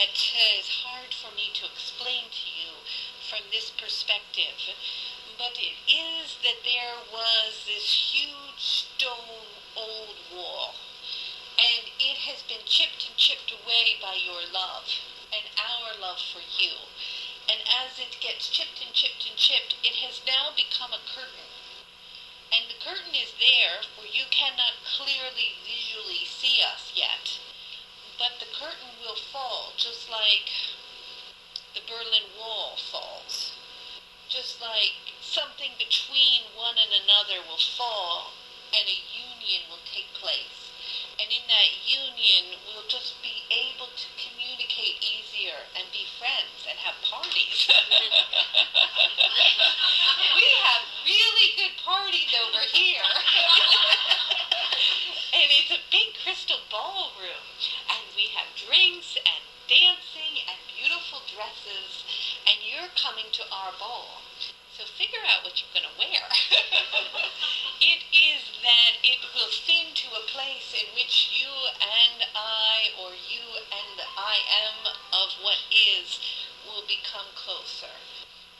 that is hard for me to explain to you from this perspective, but it is that there was this huge stone old wall, and it has been chipped and chipped away by your love and our love for you. And as it gets chipped and chipped and chipped, it has now become a curtain. And the curtain is there where you cannot clearly visually see us yet. But the curtain will fall just like the Berlin Wall falls. Just like something between one and another will fall and a union will take place. And in that union, we'll just be able to communicate easier and be friends and have parties. We have really good parties over here. And it's a big crystal ballroom. And we have drinks and dancing and beautiful dresses. And you're coming to our ball. So figure out what you're going to wear. It is that it will thin to a place in which you and I, or you and I am of what is, will become closer.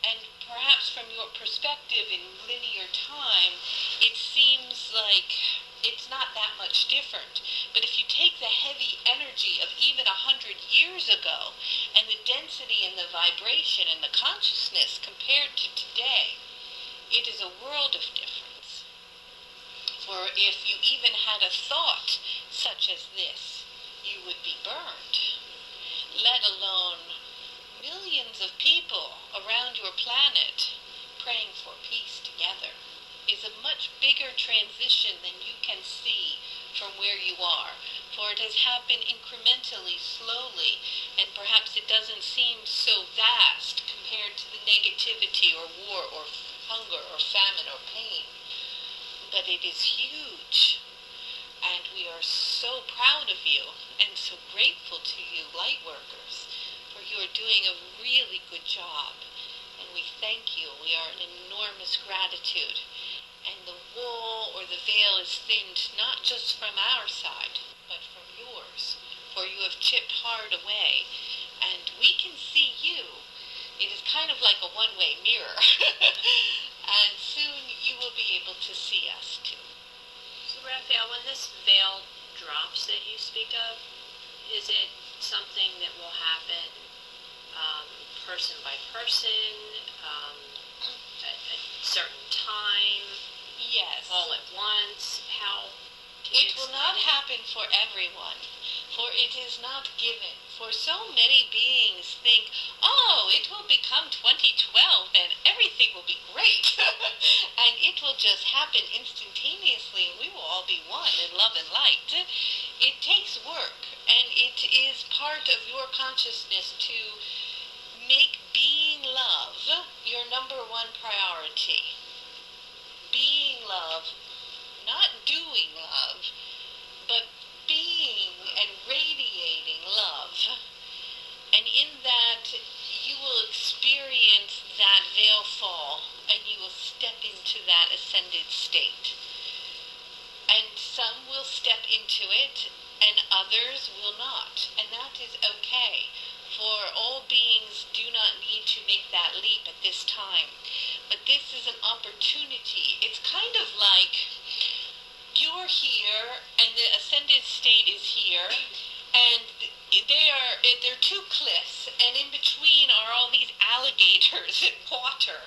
And perhaps from your perspective in linear time, it seems like it's not that much different. But if you take the heavy energy of even 100 years ago, and the density and the vibration and the consciousness compared to today, it is a world of difference. For if you even had a thought such as this, you would be burned, let alone millions of people around your planet praying for peace together. Is a much bigger transition than you can see from where you are, for it has happened incrementally, slowly, and perhaps it doesn't seem so vast compared to the negativity or war or hunger or famine or pain, but it is huge, and we are so proud of you and so grateful to you, light workers, for you are doing a really good job, and we thank you. We are in enormous gratitude. And the wall or the veil is thinned not just from our side, but from yours, for you have chipped hard away, and we can see you. It is kind of like a one-way mirror, and soon you will be able to see us too. So Raphael, when this veil drops that you speak of, is it something that will happen person by person, at a certain time? Yes. All at once? How? It will not happen for everyone, for it is not given. For so many beings think, oh, it will become 2012 and everything will be great. And it will just happen instantaneously and we will all be one in love and light. It takes work, and it is part of your consciousness to make being love your number one priority. Being love, not doing love, but being and radiating love. And in that, you will experience that veil fall, and you will step into that ascended state. And some will step into it, and others will not. And that is okay, for all beings do not need to make that leap at this time. But this is an opportunity. It's kind of like you're here and the ascended state is here, and they're two cliffs, and in between are all these alligators and water,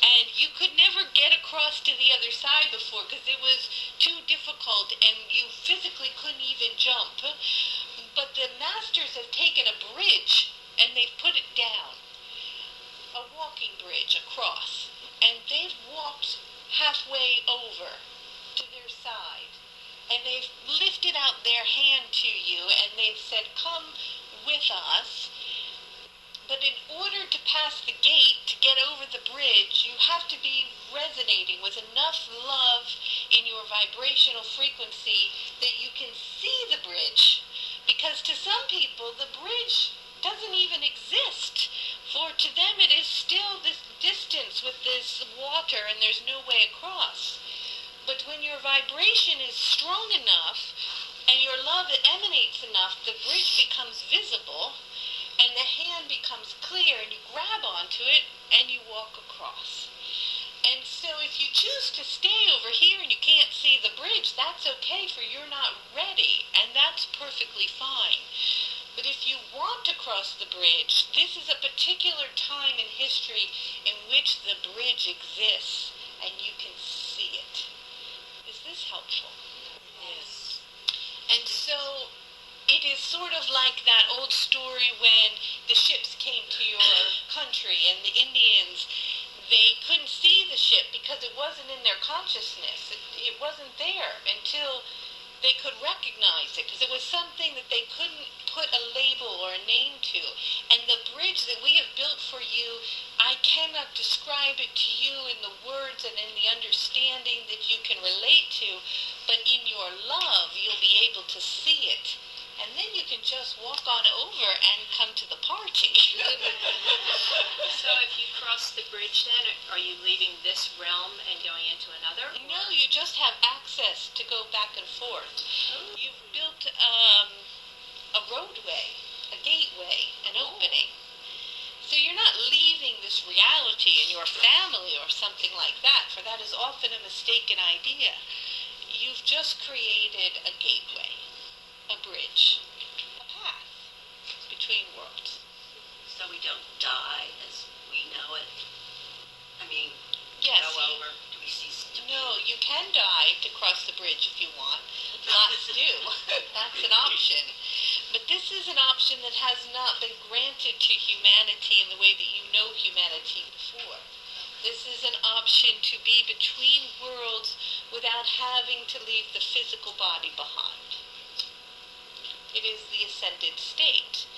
and you could never get across to the other side before because it was too difficult and you physically couldn't even jump. But the masters have taken a bridge and they've put it down, a walking bridge across, and they've walked halfway over to their side, and they've lifted out their hand to you, and they've said, come with us. But in order to pass the gate, to get over the bridge, you have to be resonating with enough love in your vibrational frequency that you can see the bridge. Because to some people, the bridge doesn't even exist. For to them it is still this distance with this water and there's no way across. But when your vibration is strong enough and your love emanates enough, the bridge becomes visible, and the hand becomes clear, and you grab onto it, and you walk across. And so if you choose to stay over here and you can't see the bridge, that's okay, for you're not ready, and that's perfectly fine. But if you want to cross the bridge, this is a particular time in history in which the bridge exists, and you can see it. Is this helpful? Yes. And so it is sort of like that old story when the ships came to your country and the Indians, they couldn't see the ship because it wasn't in their consciousness. It wasn't there until they could recognize it, because it was something that they couldn't put a label or a name to. And the bridge that we have built for you, I cannot describe it to you in the words and in the understanding that you can relate to, but in your love you'll be able to see it. And then you can just walk on over and come to the party. So if you cross the bridge then, are you leaving this realm and going into another? No, you just have access to go back and forth. You've built a roadway, a gateway, an opening. So you're not leaving this reality in your family or something like that, for that is often a mistaken idea. You've just created a gateway, a bridge, a path between worlds. So we don't die as we know it. I mean, Yes. go over. Do we cease to be? No, you can die to cross the bridge if you want. Lots do. That's an option. But this is an option that has not been granted to humanity in the way that you know humanity before. This is an option to be between worlds without having to leave the physical body behind. It is the ascended state.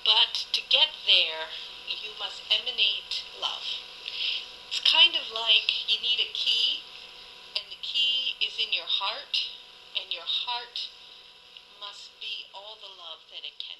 But to get there, you must emanate love. It's kind of like you need a key, and the key is in your heart, and your heart must be all the love that it can